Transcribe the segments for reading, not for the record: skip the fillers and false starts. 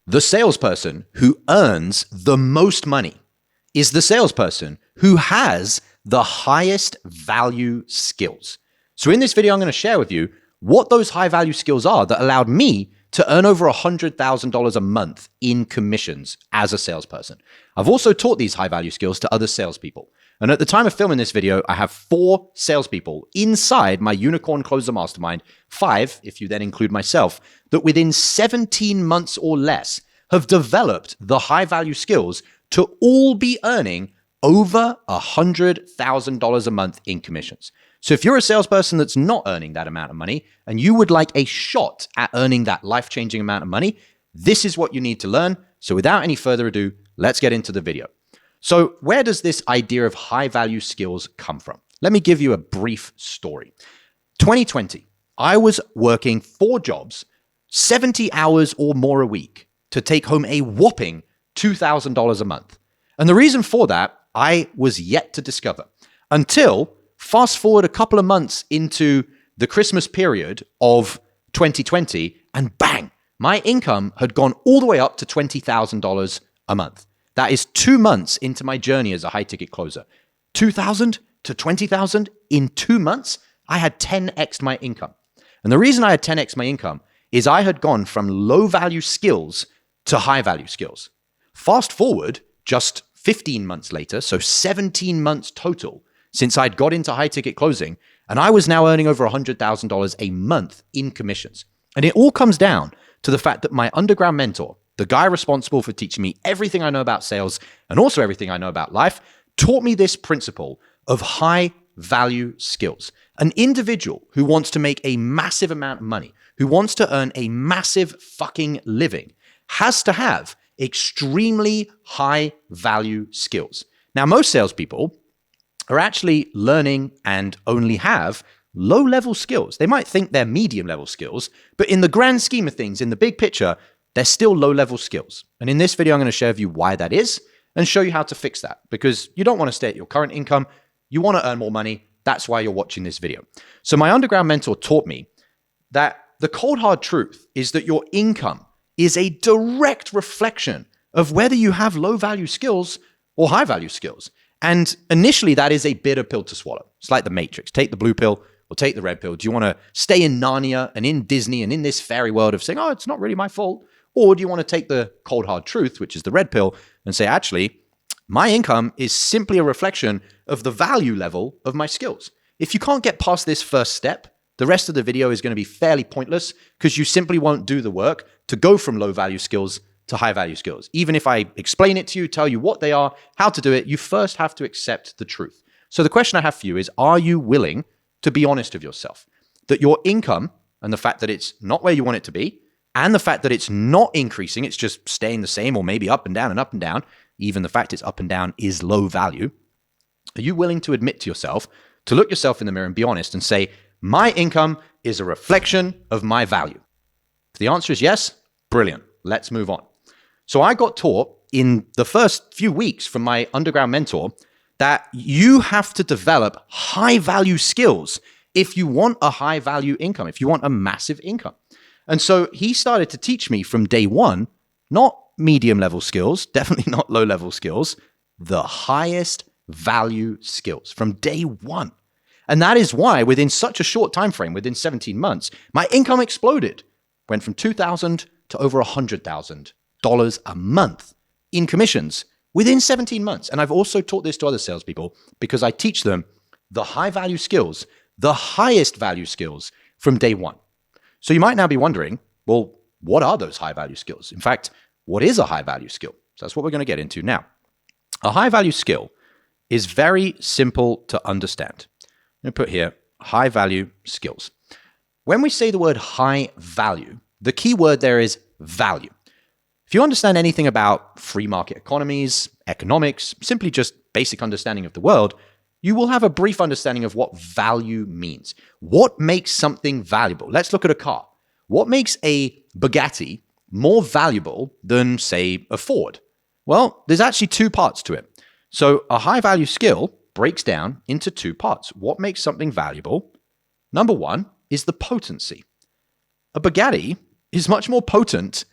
The salesperson who earns the most money is the salesperson who has the highest value skills. So in this video, I'm going to share with you what those high value skills are that allowed me to earn over $100,000 a month in commissions as a salesperson. I've also taught these high value skills to other salespeople. And at the time of filming this video, I have 4 salespeople inside my Unicorn Closer Mastermind, 5, if you then include myself, that within 17 months or less have developed the high value skills to all be earning over $100,000 a month in commissions. So if you're a salesperson that's not earning that amount of money and you would like a shot at earning that life-changing amount of money, this is what you need to learn. So without any further ado, let's get into the video. So where does this idea of high-value skills come from? Let me give you a brief story. 2020, I was working 4 jobs, 70 hours or more a week to take home a whopping $2,000 a month. And the reason for that, I was yet to discover until fast forward a couple of months into the Christmas period of 2020, and bang, my income had gone all the way up to $20,000 a month. That is 2 months into my journey as a high-ticket closer. 2,000 to 20,000 in 2 months, I had 10x my income. And the reason I had 10x my income is I had gone from low-value skills to high-value skills. Fast forward just 15 months later, so 17 months total, since I'd got into high-ticket closing, and I was now earning over $100,000 a month in commissions. And it all comes down to the fact that my underground mentor, the guy responsible for teaching me everything I know about sales and also everything I know about life, taught me this principle of high-value skills. An individual who wants to make a massive amount of money, who wants to earn a massive fucking living, has to have extremely high-value skills. Now, most salespeople are actually learning and only have low-level skills. They might think they're medium-level skills, but in the grand scheme of things, in the big picture, they're still low-level skills. And in this video, I'm going to share with you why that is and show you how to fix that, because you don't want to stay at your current income. You want to earn more money. That's why you're watching this video. So my underground mentor taught me that the cold hard truth is that your income is a direct reflection of whether you have low-value skills or high-value skills. And initially, that is a bitter pill to swallow. It's like the Matrix. Take the blue pill or take the red pill. Do you want to stay in Narnia and in Disney and in this fairy world of saying, oh, it's not really my fault? Or do you want to take the cold hard truth, which is the red pill, and say, actually, my income is simply a reflection of the value level of my skills. If you can't get past this first step, the rest of the video is going to be fairly pointless because you simply won't do the work to go from low value skills to high value skills. Even if I explain it to you, tell you what they are, how to do it, you first have to accept the truth. So the question I have for you is, are you willing to be honest with yourself? That your income and the fact that it's not where you want it to be, and the fact that it's not increasing, it's just staying the same or maybe up and down and up and down, even the fact it's up and down is low value. Are you willing to admit to yourself, to look yourself in the mirror and be honest and say, my income is a reflection of my value? If the answer is yes, brilliant. Let's move on. So I got taught in the first few weeks from my underground mentor that you have to develop high value skills if you want a high value income, if you want a massive income. And so he started to teach me from day one, not medium level skills, definitely not low level skills, the highest value skills from day one. And that is why within such a short time frame, within 17 months, my income exploded, went from $2,000 to over $100,000 a month in commissions within 17 months. And I've also taught this to other salespeople because I teach them the high value skills, the highest value skills from day one. So you might now be wondering, well, what are those high value skills? In fact, what is a high value skill? So that's what we're going to get into now. A high value skill is very simple to understand. I'm going to put here high value skills. When we say the word high value, the key word there is value. If you understand anything about free market economies, economics, simply just basic understanding of the world, you will have a brief understanding of what value means. What makes something valuable? Let's look at a car. What makes a Bugatti more valuable than, say, a Ford? Well, there's actually 2 parts to it. So a high value skill breaks down into 2 parts. What makes something valuable? Number 1 is the potency. A Bugatti is much more potent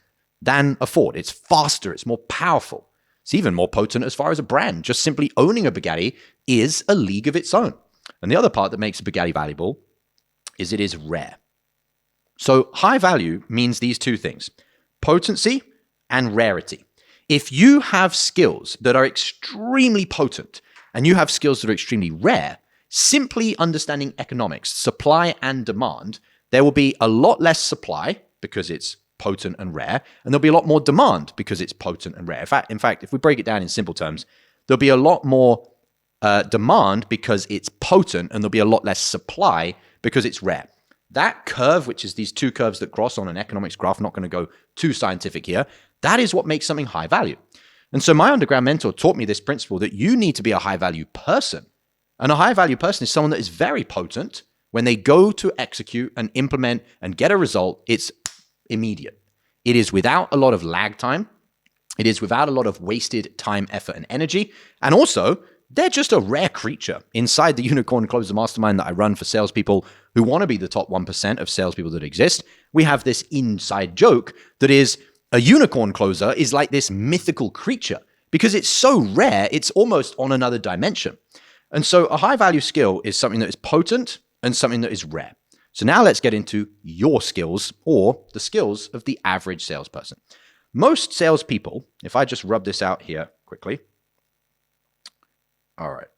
than a Ford. It's faster. It's more powerful. It's even more potent as far as a brand. Just simply owning a Bugatti is a league of its own. And the other part that makes a Bugatti valuable is it is rare. So high value means these two things, potency and rarity. If you have skills that are extremely potent and you have skills that are extremely rare, simply understanding economics, supply and demand, there will be a lot less supply because it's potent and rare, and there'll be a lot more demand because it's potent and rare. In fact, if we break it down in simple terms, there'll be a lot more demand because it's potent, and there'll be a lot less supply because it's rare. That curve, which is these two curves that cross on an economics graph, I'm not going to go too scientific here, that is what makes something high value. And so my underground mentor taught me this principle that you need to be a high value person. And a high value person is someone that is very potent. When they go to execute and implement and get a result, it's immediate. It is without a lot of lag time. It is without a lot of wasted time, effort, and energy. And also, they're just a rare creature. Inside the Unicorn Closer Mastermind that I run for salespeople who want to be the top 1% of salespeople that exist, we have this inside joke that is a unicorn closer is like this mythical creature because it's so rare, it's almost on another dimension. And so a high value skill is something that is potent and something that is rare. So now let's get into your skills or the skills of the average salesperson. Most salespeople, if I just rub this out here quickly. All right.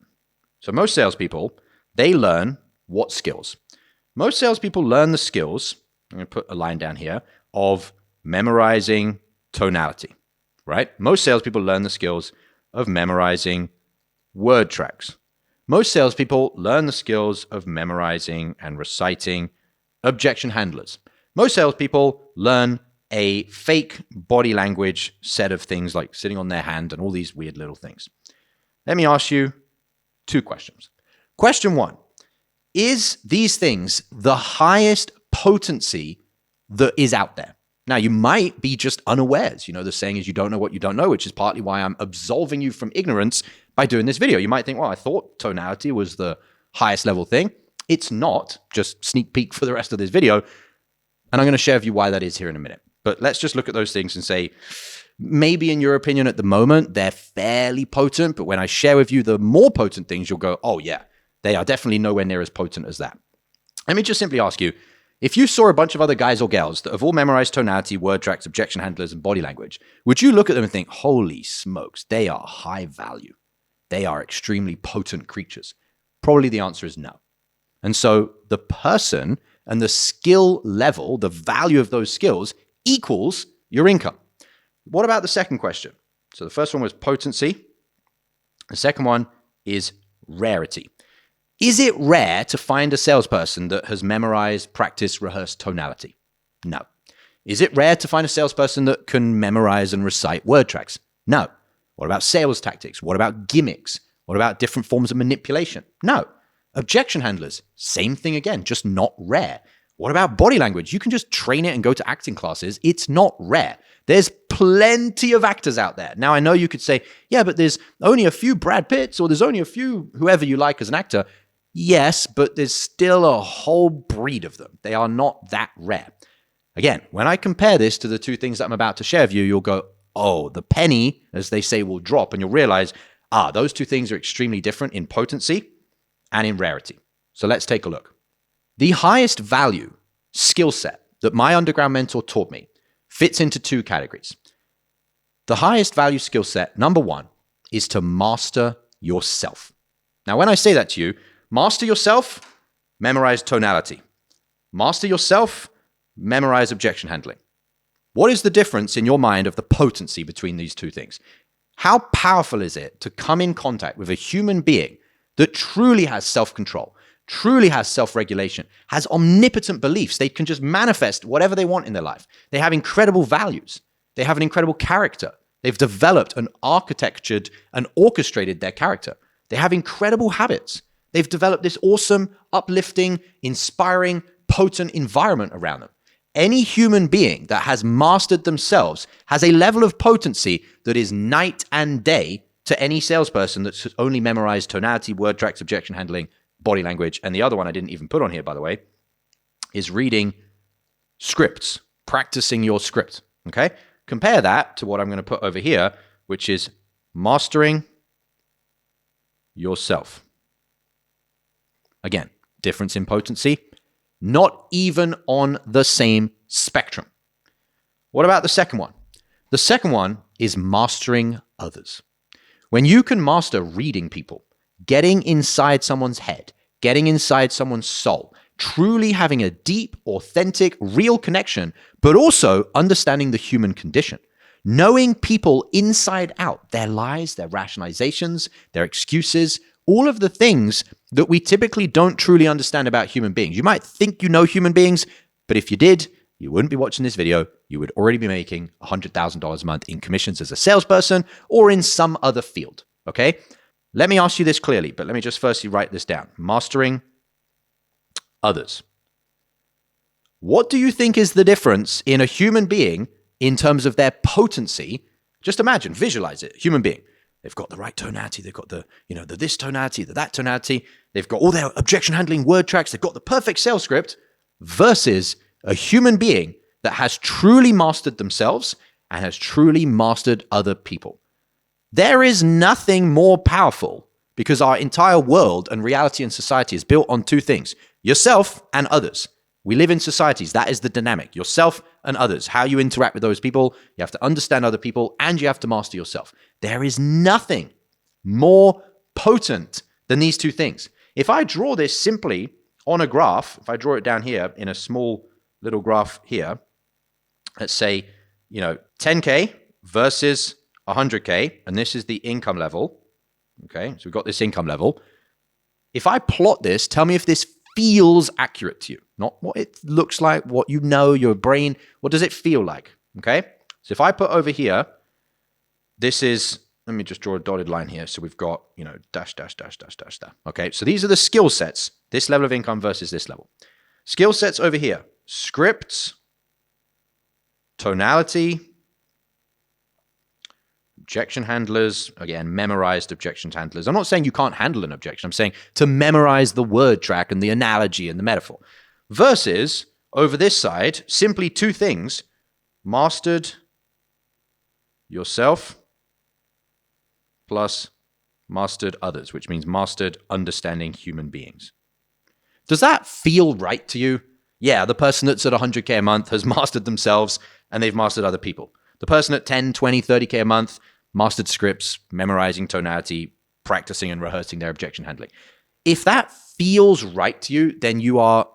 So most salespeople, they learn what skills? Most salespeople learn the skills, I'm going to put a line down here, of memorizing tonality, right? Most salespeople learn the skills of memorizing word tracks. Most salespeople learn the skills of memorizing and reciting objection handlers. Most salespeople learn a fake body language set of things like sitting on their hand and all these weird little things. Let me ask you two questions. Question one, is these things the highest potency that is out there? Now, you might be just unawares. You know, the saying is you don't know what you don't know, which is partly why I'm absolving you from ignorance by doing this video. You might think, well, I thought tonality was the highest level thing. It's not. Just sneak peek for the rest of this video. And I'm going to share with you why that is here in a minute. But let's just look at those things and say, maybe in your opinion at the moment, they're fairly potent. But when I share with you the more potent things, you'll go, oh yeah, they are definitely nowhere near as potent as that. Let me just simply ask you, if you saw a bunch of other guys or gals that have all memorized tonality, word tracks, objection handlers, and body language, would you look at them and think, holy smokes, they are high value. They are extremely potent creatures? Probably the answer is no. And so the person and the skill level, the value of those skills equals your income. What about the second question? So the first one was potency. The second one is rarity. Is it rare to find a salesperson that has memorized, practiced, rehearsed tonality? No. Is it rare to find a salesperson that can memorize and recite word tracks? No. What about sales tactics? What about gimmicks? What about different forms of manipulation? No. Objection handlers, same thing again, just not rare. What about body language? You can just train it and go to acting classes. It's not rare. There's plenty of actors out there. Now, I know you could say, yeah, but there's only a few Brad Pitts or there's only a few whoever you like as an actor. Yes, but there's still a whole breed of them. They are not that rare. Again, when I compare this to the two things that I'm about to share with you, you'll go, oh, the penny, as they say, will drop. And you'll realize, those two things are extremely different in potency and in rarity. So let's take a look. The highest value skill set that my underground mentor taught me fits into two categories. The highest value skill set, number one, is to master yourself. Now, when I say that to you, master yourself, memorize tonality. Master yourself, memorize objection handling. What is the difference in your mind of the potency between these two things? How powerful is it to come in contact with a human being that truly has self-control, truly has self-regulation, has omnipotent beliefs? They can just manifest whatever they want in their life. They have incredible values. They have an incredible character. They've developed and architectured and orchestrated their character. They have incredible habits. They've developed this awesome, uplifting, inspiring, potent environment around them. Any human being that has mastered themselves has a level of potency that is night and day to any salesperson that's only memorized tonality, word tracks, objection handling, body language. And the other one I didn't even put on here, by the way, is reading scripts, practicing your script. Okay? compare that to what I'm going to put over here, which is mastering yourself. Again, difference in potency, not even on the same spectrum. What about the second one? The second one is mastering others. When you can master reading people, getting inside someone's head, getting inside someone's soul, truly having a deep, authentic, real connection, but also understanding the human condition, knowing people inside out, their lies, their rationalizations, their excuses, all of the things that we typically don't truly understand about human beings. You might think you know human beings, but if you did, you wouldn't be watching this video. You would already be making $100,000 a month in commissions as a salesperson or in some other field, okay? Let me ask you this clearly, but let me just firstly write this down. Mastering others. What do you think is the difference in a human being in terms of their potency? Just imagine, visualize it, human being. They've got the right tonality, they've got the this tonality, the that tonality, they've got all their objection handling word tracks, they've got the perfect sales script versus a human being that has truly mastered themselves and has truly mastered other people. There is nothing more powerful because our entire world and reality and society is built on two things, yourself and others. We live in societies. That is the dynamic, yourself and others, how you interact with those people. You have to understand other people and you have to master yourself. There is nothing more potent than these two things. If I draw this simply on a graph, if I draw it down here in a small little graph here, let's say, 10K versus 100K, and this is the income level. Okay, so we've got this income level. If I plot this, tell me if this feels accurate to you. Not what it looks like, what you know, your brain. What does it feel like? Okay, so if I put over here, this is, let me just draw a dotted line here. So we've got, dash, dash, dash, dash, dash, dash. Okay, so these are the skill sets, this level of income versus this level. Skill sets over here, scripts, tonality, objection handlers, again, memorized objection handlers. I'm not saying you can't handle an objection. I'm saying to memorize the word track and the analogy and the metaphor. Versus, over this side, simply two things, mastered yourself plus mastered others, which means mastered understanding human beings. Does that feel right to you? Yeah, the person that's at 100K a month has mastered themselves and they've mastered other people. The person at 10, 20, 30K a month mastered scripts, memorizing tonality, practicing and rehearsing their objection handling. If that feels right to you, then you are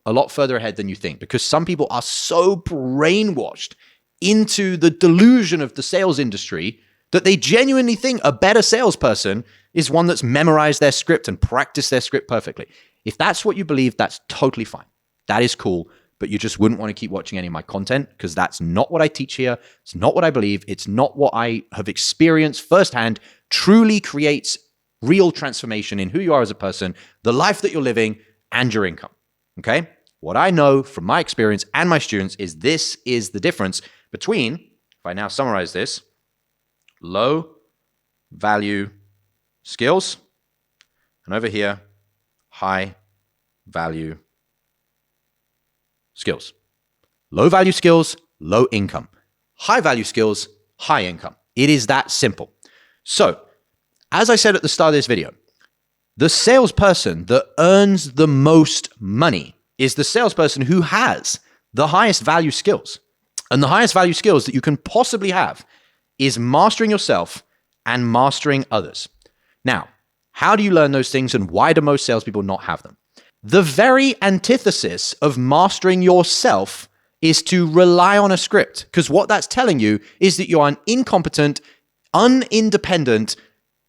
a lot further ahead than you think, because some people are so brainwashed into the delusion of the sales industry that they genuinely think a better salesperson is one that's memorized their script and practiced their script perfectly. If that's what you believe, that's totally fine. That is cool, but you just wouldn't want to keep watching any of my content because that's not what I teach here. It's not what I believe. It's not what I have experienced firsthand. Truly creates real transformation in who you are as a person, the life that you're living, and your income. Okay? What I know from my experience and my students is this is the difference between, if I now summarize this, low value skills, and over here, high value skills. Low value skills, low income. High value skills, high income. It is that simple. So, as I said at the start of this video, the salesperson that earns the most money is the salesperson who has the highest value skills. And the highest value skills that you can possibly have is mastering yourself and mastering others. Now, how do you learn those things and why do most salespeople not have them? The very antithesis of mastering yourself is to rely on a script, because what that's telling you is that you're an incompetent, unindependent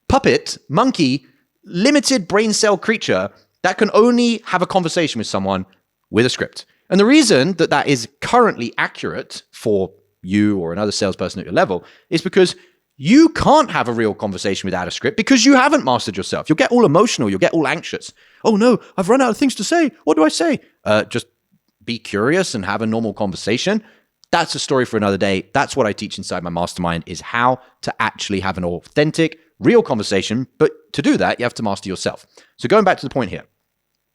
puppet, monkey, limited brain cell creature that can only have a conversation with someone with a script. And the reason that that is currently accurate for you or another salesperson at your level is because you can't have a real conversation without a script because you haven't mastered yourself. You'll get all emotional. You'll get all anxious. Oh no, I've run out of things to say. What do I say? Just be curious and have a normal conversation. That's a story for another day. That's what I teach inside my mastermind, is how to actually have an authentic, real conversation. But to do that, you have to master yourself. So going back to the point here,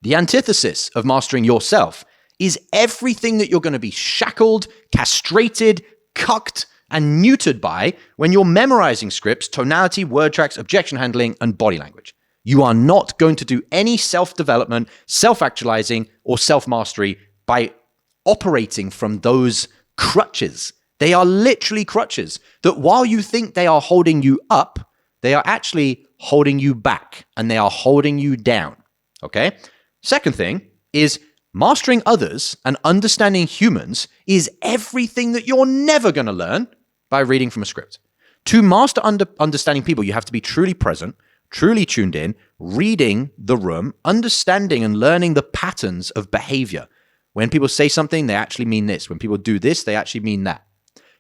the antithesis of mastering yourself is everything that you're going to be shackled, castrated, cucked, and neutered by when you're memorizing scripts, tonality, word tracks, objection handling, and body language. You are not going to do any self-development, self-actualizing, or self-mastery by operating from those crutches. They are literally crutches that while you think they are holding you up, they are actually holding you back and they are holding you down. Okay? Second thing is mastering others and understanding humans is everything that you're never going to learn by reading from a script. To master understanding people, you have to be truly present, truly tuned in, reading the room, understanding and learning the patterns of behavior. When people say something, they actually mean this. When people do this, they actually mean that.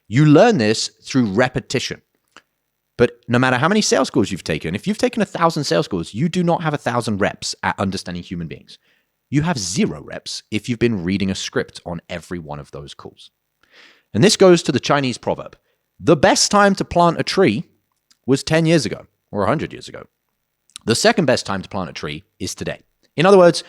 You learn this through repetition. But no matter how many sales calls you've taken, if you've taken 1,000 sales calls, you do not have 1,000 reps at understanding human beings. You have 0 reps if you've been reading a script on every one of those calls. And this goes to the Chinese proverb. The best time to plant a tree was 10 years ago or 100 years ago. The second best time to plant a tree is today. In other words,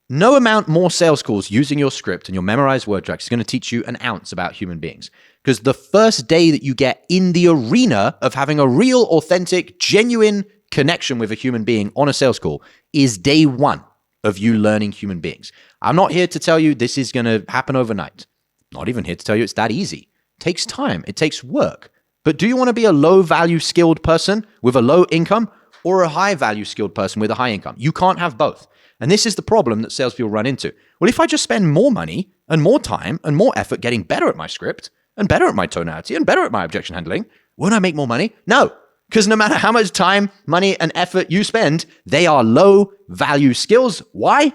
no amount more sales calls using your script and your memorized word tracks is going to teach you an ounce about human beings. Because the first day that you get in the arena of having a real, authentic, genuine connection with a human being on a sales call is day 1 of you learning human beings. I'm not here to tell you this is going to happen overnight. Not even here to tell you it's that easy. It takes time. It takes work. But do you want to be a low-value skilled person with a low income or a high-value skilled person with a high income? You can't have both. And this is the problem that salespeople run into. Well, if I just spend more money and more time and more effort getting better at my script and better at my tonality and better at my objection handling, won't I make more money? No, because no matter how much time, money, and effort you spend, they are low-value skills. Why?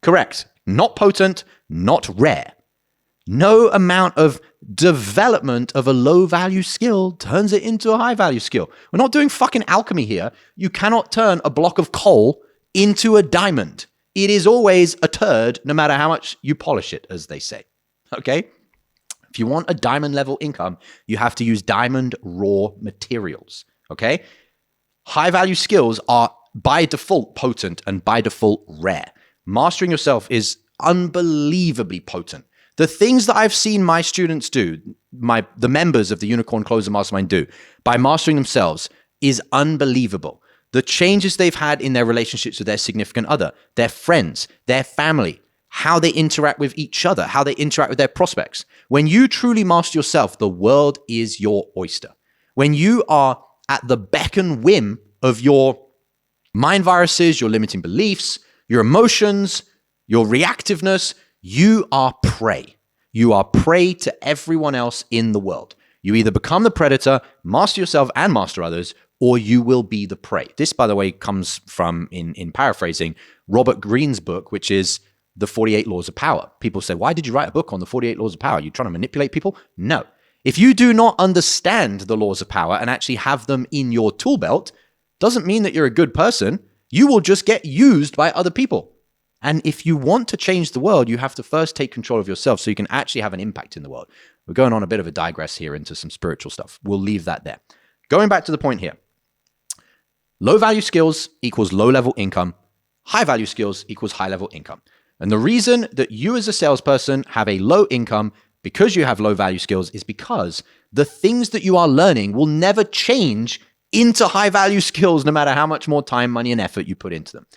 Correct. Not potent, not rare. No amount of development of a low-value skill turns it into a high-value skill. We're not doing fucking alchemy here. You cannot turn a block of coal into a diamond. It is always a turd, no matter how much you polish it, as they say. Okay? If you want a diamond level income, you have to use diamond raw materials. Okay? High value skills are by default potent and by default rare. Mastering yourself is unbelievably potent. The things that I've seen my students do, the members of the Unicorn Closer Mastermind do by mastering themselves is unbelievable. The changes they've had in their relationships with their significant other, their friends, their family, how they interact with each other, how they interact with their prospects. When you truly master yourself, the world is your oyster. When you are at the beck and whim of your mind viruses, your limiting beliefs, your emotions, your reactiveness, you are prey. You are prey to everyone else in the world. You either become the predator, master yourself and master others, or you will be the prey. This, by the way, comes from, in paraphrasing, Robert Greene's book, which is The 48 Laws of Power. People say, why did you write a book on the 48 Laws of Power? Are you trying to manipulate people? No. If you do not understand the laws of power and actually have them in your tool belt, doesn't mean that you're a good person. You will just get used by other people. And if you want to change the world, you have to first take control of yourself so you can actually have an impact in the world. We're going on a bit of a digress here into some spiritual stuff. We'll leave that there. Going back to the point here. Low value skills equals low level income. High value skills equals high level income. And the reason that you as a salesperson have a low income because you have low value skills is because the things that you are learning will never change into high value skills no matter how much more time, money, and effort you put into them.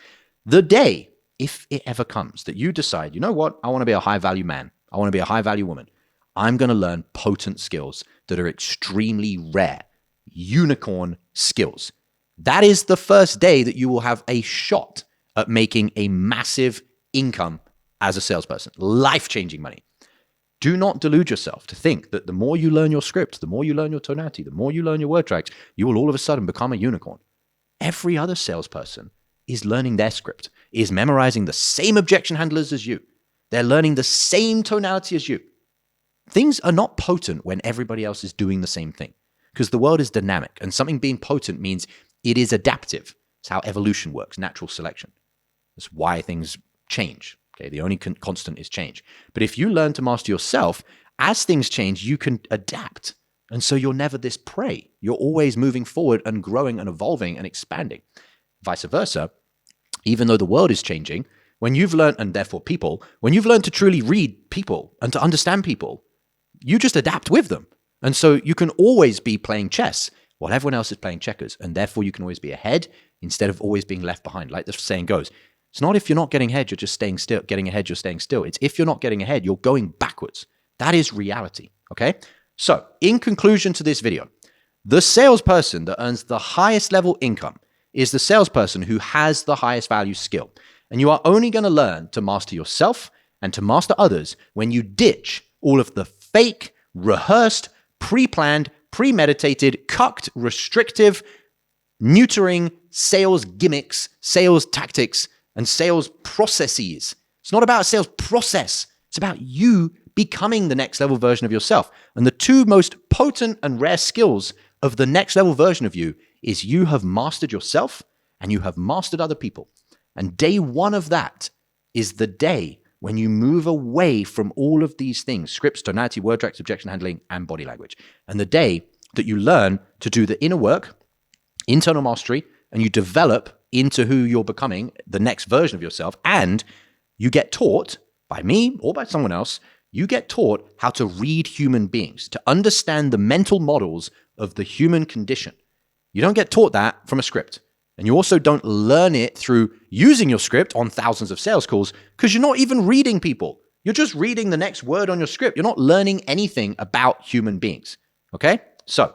The day, if it ever comes, that you decide, you know what, I want to be a high value man. I want to be a high value woman. I'm going to learn potent skills that are extremely rare, unicorn skills. That is the first day that you will have a shot at making a massive income as a salesperson, life-changing money. Do not delude yourself to think that the more you learn your script, the more you learn your tonality, the more you learn your word tracks, you will all of a sudden become a unicorn. Every other salesperson is learning their script, is memorizing the same objection handlers as you. They're learning the same tonality as you. Things are not potent when everybody else is doing the same thing because the world is dynamic and something being potent means it is adaptive. It's how evolution works, natural selection. That's why things change. Okay, the only constant is change. But if you learn to master yourself, as things change, you can adapt. And so you're never this prey. You're always moving forward and growing and evolving and expanding. Vice versa, even though the world is changing, when you've learned, and therefore people, when you've learned to truly read people and to understand people, you just adapt with them. And so you can always be playing chess while everyone else is playing checkers. And therefore you can always be ahead instead of always being left behind. Like the saying goes, it's not if you're not getting ahead, you're just staying still. Getting ahead, you're staying still. It's if you're not getting ahead, you're going backwards. That is reality. Okay. So in conclusion to this video, the salesperson that earns the highest level income is the salesperson who has the highest value skill. And you are only going to learn to master yourself and to master others when you ditch all of the fake, rehearsed, pre-planned, premeditated, cucked, restrictive, neutering sales gimmicks, sales tactics, and sales processes. It's not about a sales process. It's about you becoming the next level version of yourself. And the two most potent and rare skills of the next level version of you is you have mastered yourself and you have mastered other people. And day one of that is the day when you move away from all of these things: scripts, tonality, word tracks, objection handling, and body language. And the day that you learn to do the inner work, internal mastery, and you develop into who you're becoming, the next version of yourself, and you get taught by me or by someone else, you get taught how to read human beings, to understand the mental models of the human condition. You don't get taught that from a script. And you also don't learn it through using your script on thousands of sales calls, because you're not even reading people. You're just reading the next word on your script. You're not learning anything about human beings. Okay? So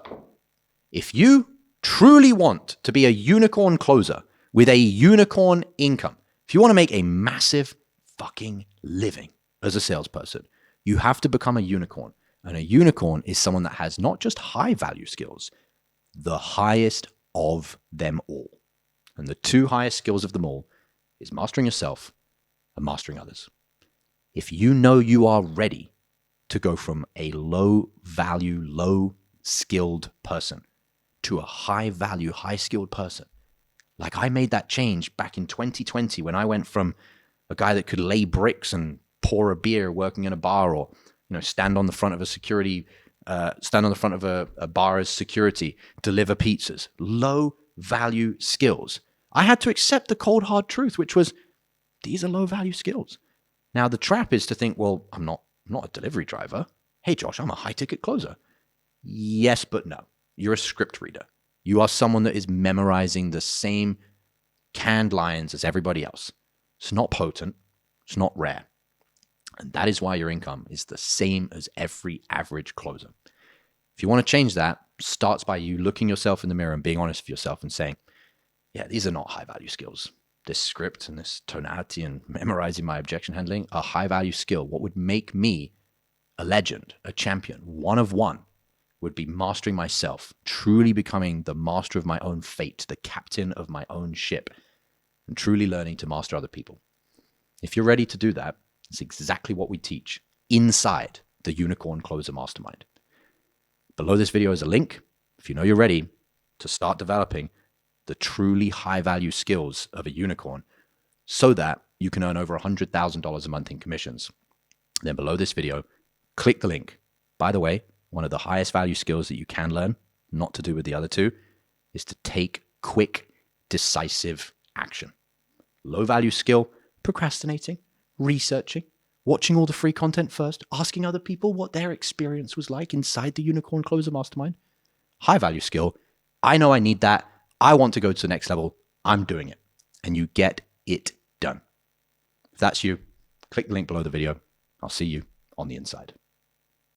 if you truly want to be a unicorn closer with a unicorn income, if you want to make a massive fucking living as a salesperson, you have to become a unicorn. And a unicorn is someone that has not just high value skills, the highest of them all. And the two highest skills of them all is mastering yourself and mastering others. If you know you are ready to go from a low value, low skilled person to a high value, high skilled person, like I made that change back in 2020 when I went from a guy that could lay bricks and pour a beer working in a bar, or stand on the front of a bar as security, deliver pizzas, low value skills. I had to accept the cold hard truth, which was these are low value skills. Now the trap is to think, well, I'm not a delivery driver. Hey Josh, I'm a high ticket closer. Yes, but no. You're a script reader. You are someone that is memorizing the same canned lines as everybody else. It's not potent. It's not rare. And that is why your income is the same as every average closer. If you want to change that, starts by you looking yourself in the mirror and being honest with yourself and saying, yeah, these are not high value skills. This script and this tonality and memorizing my objection handling are high value skill. What would make me a legend, a champion, one of one, would be mastering myself, truly becoming the master of my own fate, the captain of my own ship, and truly learning to master other people. If you're ready to do that, it's exactly what we teach inside the Unicorn Closer Mastermind. Below this video is a link, if you know you're ready to start developing the truly high-value skills of a unicorn so that you can earn over $100,000 a month in commissions. Then below this video, click the link. By the way, one of the highest value skills that you can learn, not to do with the other two, is to take quick, decisive action. Low-value skill, procrastinating, researching, watching all the free content first, asking other people what their experience was like inside the Unicorn Closer Mastermind. High-value skill, I know I need that. I want to go to the next level. I'm doing it. And you get it done. If that's you, click the link below the video. I'll see you on the inside.